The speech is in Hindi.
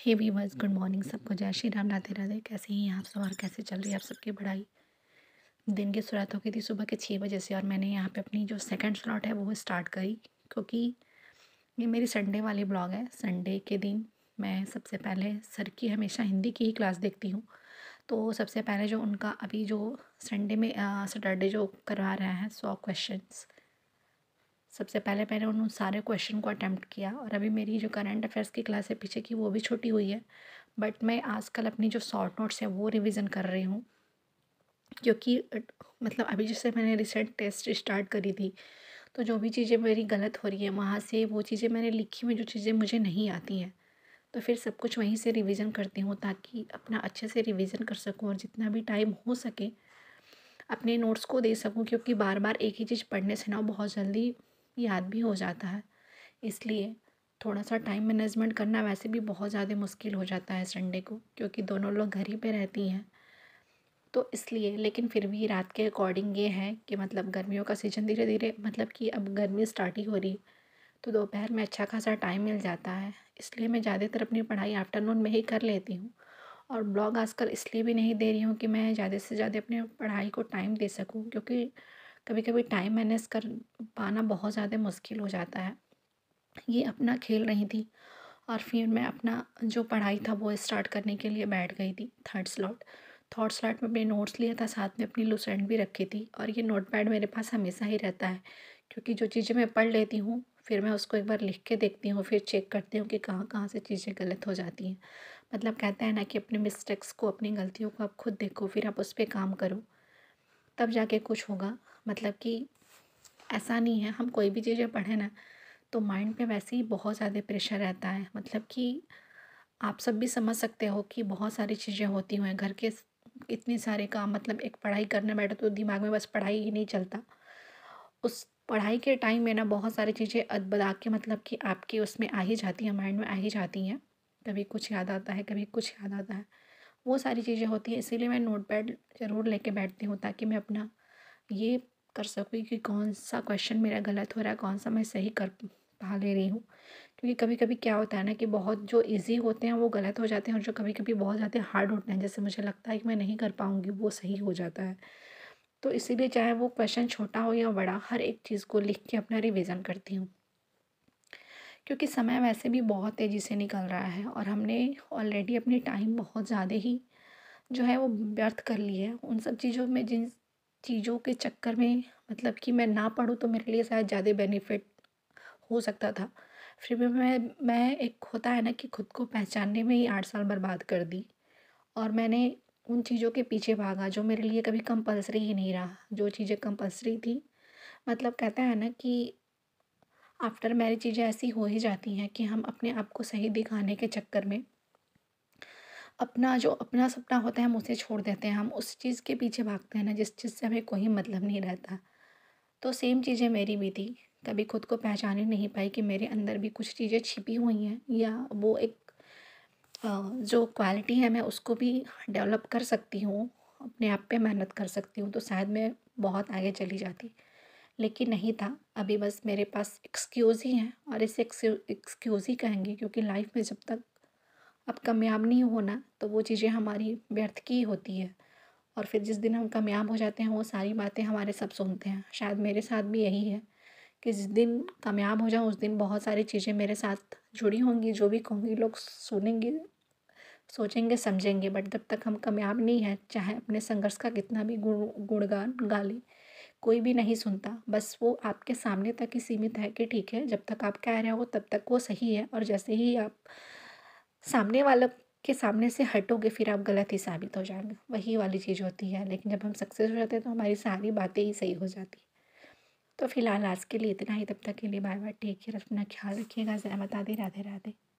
हे वीवर्स, गुड मॉर्निंग सबको। जय श्री राम, राधे राधे। कैसे हैं आप सब और कैसे चल रही है आप सबकी पढ़ाई? दिन की शुरुआत हो गई थी सुबह के 6 बजे से और मैंने यहाँ पे अपनी जो सेकंड स्लॉट है वो स्टार्ट करी, क्योंकि ये मेरी संडे वाली ब्लॉग है। संडे के दिन मैं सबसे पहले सर की हमेशा हिंदी की ही क्लास देखती हूँ। तो सबसे पहले जो उनका अभी जो संडे में सैटरडे जो करवा रहे हैं 100 क्वेश्चंस, सबसे पहले मैंने उन सारे क्वेश्चन को अटेम्प्ट किया। और अभी मेरी जो करंट अफेयर्स की क्लास है पीछे की वो भी छुट्टी हुई है, बट मैं आजकल अपनी जो शॉर्ट नोट्स है वो रिवीजन कर रही हूँ, क्योंकि मतलब अभी जैसे मैंने रिसेंट टेस्ट स्टार्ट करी थी, तो जो भी चीज़ें मेरी गलत हो रही हैं वहाँ से वो चीज़ें मैंने लिखी हुई, जो चीज़ें मुझे नहीं आती हैं तो फिर सब कुछ वहीं से रिवीजन करती हूँ, ताकि अपना अच्छे से रिवीजन कर सकूँ और जितना भी टाइम हो सके अपने नोट्स को दे सकूँ, क्योंकि बार बार एक ही चीज़ पढ़ने से ना बहुत जल्दी याद भी हो जाता है। इसलिए थोड़ा सा टाइम मैनेजमेंट करना वैसे भी बहुत ज़्यादा मुश्किल हो जाता है संडे को, क्योंकि दोनों लोग घर ही पे रहती हैं। तो इसलिए लेकिन फिर भी रात के अकॉर्डिंग ये है कि मतलब गर्मियों का सीज़न धीरे धीरे, मतलब कि अब गर्मी स्टार्ट ही हो रही, तो दोपहर में अच्छा खासा टाइम मिल जाता है। इसलिए मैं ज़्यादातर अपनी पढ़ाई आफ्टरनून में ही कर लेती हूँ। और ब्लॉग आजकल इसलिए भी नहीं दे रही हूँ कि मैं ज़्यादा से ज़्यादा अपने पढ़ाई को टाइम दे सकूँ, क्योंकि कभी कभी टाइम मैनेज कर पाना बहुत ज़्यादा मुश्किल हो जाता है। ये अपना खेल रही थी और फिर मैं अपना जो पढ़ाई था वो स्टार्ट करने के लिए बैठ गई थी। थर्ड स्लॉट में अपने नोट्स लिया था, साथ में अपनी लुसेंट भी रखी थी। और ये नोटपैड मेरे पास हमेशा ही रहता है, क्योंकि जो चीज़ें मैं पढ़ लेती हूँ फिर मैं उसको एक बार लिख के देखती हूँ, फिर चेक करती हूँ कि कहाँ कहाँ से चीज़ें गलत हो जाती हैं। मतलब कहते हैं ना कि अपने मिस्टेक्स को, अपनी गलतियों को आप खुद देखो, फिर आप उस पर काम करो, तब जाके कुछ होगा। मतलब कि ऐसा नहीं है, हम कोई भी चीज़ें पढ़ें ना तो माइंड पे वैसे ही बहुत ज़्यादा प्रेशर रहता है। मतलब कि आप सब भी समझ सकते हो कि बहुत सारी चीज़ें होती हुए घर के इतने सारे काम, मतलब एक पढ़ाई करने बैठो तो दिमाग में बस पढ़ाई ही नहीं चलता। उस पढ़ाई के टाइम में ना बहुत सारी चीज़ें अदबदा के, मतलब कि आपकी उसमें आ ही जाती हैं, माइंड में आ ही जाती हैं। कभी कुछ याद आता है, कभी कुछ याद आता है, वो सारी चीज़ें होती हैं। इसीलिए मैं नोटपैड ज़रूर लेके बैठती हूँ, ताकि मैं अपना ये कर सकूँ कि कौन सा क्वेश्चन मेरा गलत हो रहा है, कौन सा मैं सही कर पा ले रही हूँ। क्योंकि कभी कभी क्या होता है ना कि बहुत जो इजी होते हैं वो गलत हो जाते हैं, और जो कभी कभी बहुत ज़्यादा हार्ड होते हैं, जैसे मुझे लगता है कि मैं नहीं कर पाऊँगी, वो सही हो जाता है। तो इसीलिए चाहे वो क्वेश्चन छोटा हो या बड़ा, हर एक चीज़ को लिख के अपना रिवीजन करती हूँ। क्योंकि समय वैसे भी बहुत तेज़ी से निकल रहा है और हमने ऑलरेडी अपनी टाइम बहुत ज़्यादा ही जो है वो व्यर्थ कर ली है उन सब चीज़ों में, जिन चीज़ों के चक्कर में मतलब कि मैं ना पढूँ तो मेरे लिए शायद ज़्यादा बेनिफिट हो सकता था। फिर भी मैं एक होता है ना कि खुद को पहचानने में ही 8 साल बर्बाद कर दी, और मैंने उन चीज़ों के पीछे भागा जो मेरे लिए कभी कंपल्सरी ही नहीं रहा। जो चीज़ें कंपल्सरी थी, मतलब कहते हैं ना कि आफ्टर मैरिज चीज़ें ऐसी हो ही जाती हैं कि हम अपने आप को सही दिखाने के चक्कर में अपना जो अपना सपना होता है हम उसे छोड़ देते हैं। हम उस चीज़ के पीछे भागते हैं ना जिस चीज़ से हमें कोई मतलब नहीं रहता। तो सेम चीज़ें मेरी भी थी। कभी खुद को पहचान ही नहीं पाई कि मेरे अंदर भी कुछ चीज़ें छिपी हुई हैं, या वो एक जो क्वालिटी है मैं उसको भी डेवलप कर सकती हूँ, अपने आप पे मेहनत कर सकती हूँ, तो शायद मैं बहुत आगे चली जाती। लेकिन नहीं था, अभी बस मेरे पास एक्सक्यूज़ ही हैं, और इसे एक्सक्यूज़ ही कहेंगे, क्योंकि लाइफ में जब तक आप कामयाब नहीं हो ना तो वो चीज़ें हमारी व्यर्थ की ही होती है। और फिर जिस दिन हम कामयाब हो जाते हैं वो सारी बातें हमारे सब सुनते हैं। शायद मेरे साथ भी यही है कि जिस दिन कामयाब हो जाऊँ उस दिन बहुत सारी चीज़ें मेरे साथ जुड़ी होंगी, जो भी कहूँगी लोग सुनेंगे, सोचेंगे, समझेंगे, बट जब तक हम कामयाब नहीं हैं, चाहे अपने संघर्ष का कितना भी गुणगान गा लें, कोई भी नहीं सुनता। बस वो आपके सामने तक ही सीमित है कि ठीक है, जब तक आप कह रहे हो तब तक वो सही है, और जैसे ही आप सामने वालों के सामने से हटोगे फिर आप गलत ही साबित हो जाओगे। वही वाली चीज़ होती है, लेकिन जब हम सक्सेस हो जाते हैं तो हमारी सारी बातें ही सही हो जाती हैं। तो फिलहाल आज के लिए इतना ही, तब तक के लिए बाय बाय, टेक केयर, अपना ख्याल रखिएगा। जय माता दी, राधे राधे।